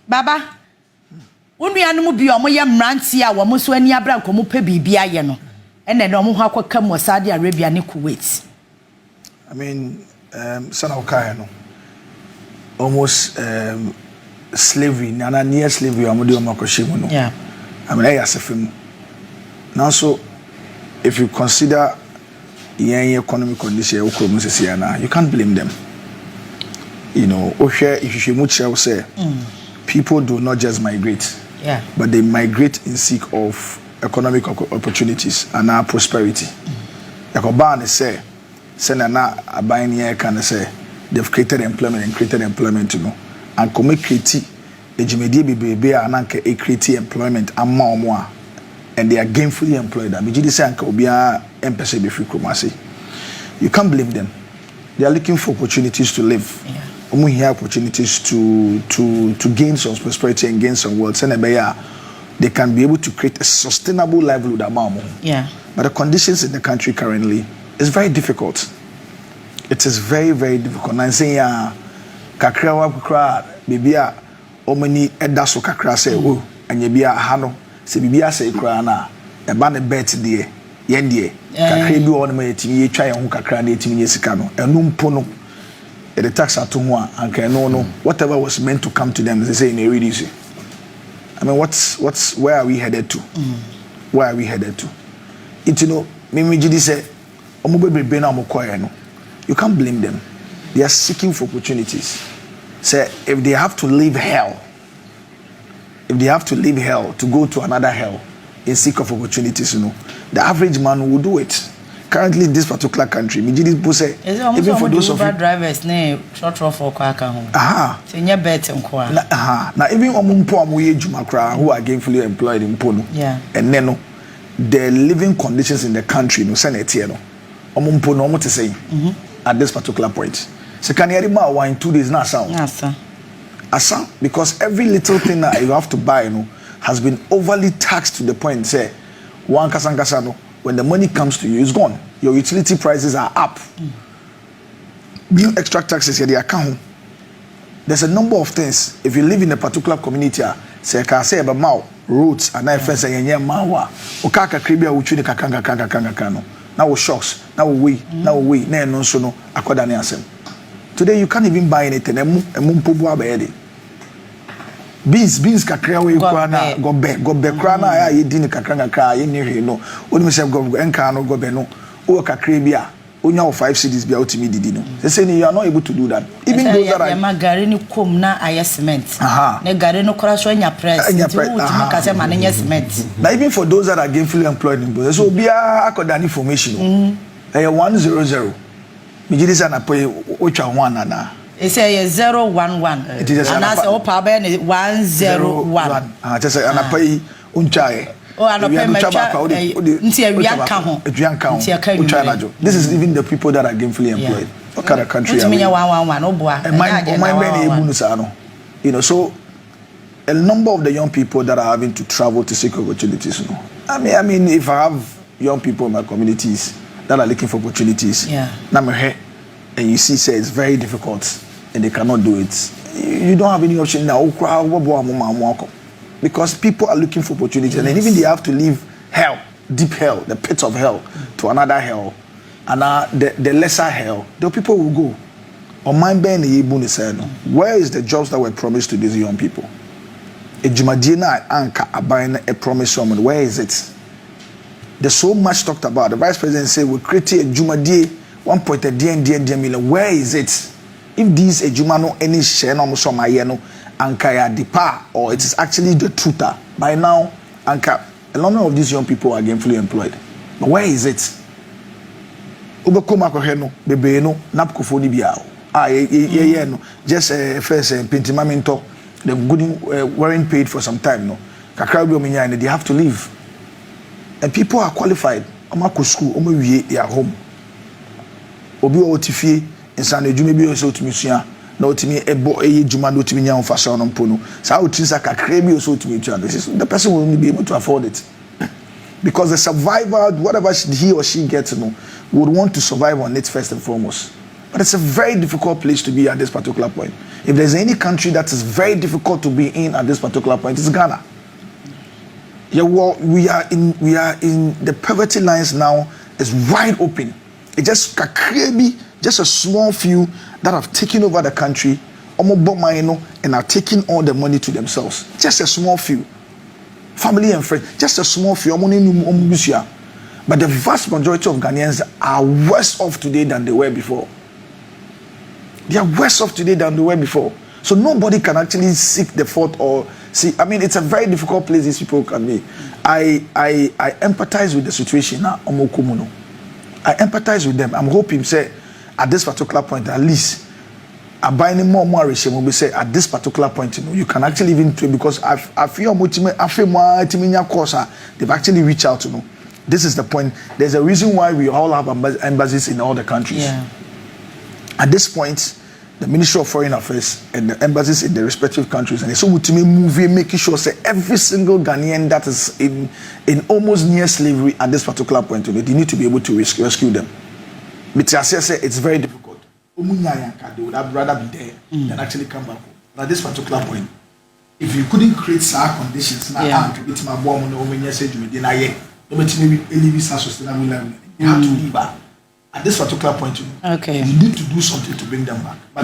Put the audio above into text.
Baba, unu ya numu bi omo ye mranti a wo mo so ani abra ko mo pe bibia ye no. Ene no mo ho akwaka mo Saudi Arabia ne Kuwait. I mean, son of Kaya, no. Almost slavery, nana near slavery, Amodio Makoshimo. Yeah. I mean, I ask him. Now, so if you consider the economic condition, you can't blame them. You know, if you should say, people do not just migrate, but they migrate in seek of economic opportunities and our prosperity. Like say. Senana abine here can say they've created employment and created employment, you know, and come create a jimedi baby and a create employment and more and they are gainfully employed. I mean, you can't blame them. They are looking for opportunities to live. We have opportunities to gain some prosperity and gain some wealth. They can be able to create a sustainable livelihood among. But the conditions in the country currently. It's very difficult. It is very, very difficult. And saying, kakra wa kukra, bibia, omani edaso kakra say, oh, and yebia hano, se bibia say kra na, e ba ne bet die, yendie, kakra bi on me timi ye twa ye ho kakra na timi ye sika no, enu mpo no, e the tax ato ho a, anka no, whatever was meant to come to them, they say in a reduce. I mean, where are we headed to? Where are we headed to? It, you know, Mimi Jidi say, you can't blame them. They are seeking for opportunities. Say, if they have to leave hell, to go to another hell in seek of opportunities, you know, the average man will do it. Currently in this particular country, even for those of you drivers, short for now even who are gainfully employed in Pono, and then the living conditions in the country, no Senate, you know. To say at this particular point. So can you remember in 2 days now sound? Asa, because every little thing that you have to buy, you know, has been overly taxed to the point say one kasangasa when the money comes to you, it's gone. Your utility prices are up. New extra taxes here they account. There's a number of things. If you live in a particular community, say can say about mau roads and I fence and mawa okaka kribia uchuni kakanga. Now shocks. Now we. No so no. Akodane asem. Today you can't even buy anything. Beans kakra we kwana go be krana ya yedi ni kakra kra ye ni no. Oni se go enka no go be no. O kakra bia onya 5 cedis bia otimi didi no. They say you are not able to do that. Even those that are magari ni kom na aye cement. Ne gari no kora so nya press. Utimi ka se ma nya cement. Now even for those that are gainfully employed in business, so bia akoda information. 100. Me gidi say na pay otwa ho anana. It say 011. It is ana say o pa ba 101. Just say ana pay unchae. This is even the people that are gainfully employed. What kind of country are we? You know, so a number of the young people that are having to travel to seek opportunities. You know, I mean, if I have young people in my communities that are looking for opportunities, and you see, say it's very difficult and they cannot do it. You don't have any option now. Because people are looking for opportunities, and even they have to leave hell, deep hell, the pits of hell, to another hell, and the lesser hell. The people will go. Where is the jobs that were promised to these young people? A Jumadina Anka Abine a promise woman. Where is it? There's so much talked about. The vice president said we'll create a Jumadi 1.1 million. Where is it? If these a Jumano any share no mayeno. Ankaya Dipa, or it is actually the truther. By now, Anka, a lot of these young people are gainfully employed. But where is it? Ubakuma koheno, bebeno, napkofoni biao. No. Just first Pintimaminto, the good weren't paid for some time, no. Kakrabio Minya, and they have to leave. And people are qualified. Omako school, they are home. Obi Otifi, and Sunday Jumebi also to Musia. No to me a boy Juma no to me on fashion on Pono. So I would choose a crabby so to me. The person will only be able to afford it. Because the survivor, whatever he or she gets, you know, would want to survive on it first and foremost. But it's a very difficult place to be at this particular point. If there's any country that is very difficult to be in at this particular point, it's Ghana. Yeah, well, we are in the poverty lines now is wide open. It just a small few that have taken over the country, and are taking all the money to themselves. Just a small few. Family and friends, just a small few. But the vast majority of Ghanaians are worse off today than they were before. They are worse off today than they were before. So nobody can actually seek the fault or see. I mean, it's a very difficult place these people can be. I empathize with the situation now. I empathize with them. I'm hoping, say, at this particular point, at least, I buy any more will say at this particular point, you can actually even trade because I feel more course they've actually reached out to This is the point. There's a reason why we all have embassies in all the countries. Yeah. At this point, the Ministry of Foreign Affairs and the embassies in the respective countries, and so making sure say every single Ghanaian that is in almost near slavery at this particular point, they need to be able to rescue them. But I say it's very difficult. They would have rather be there than actually come back home. But at this particular point, if you couldn't create such conditions, you have to leave. At this particular point, you need to do something to bring them back. But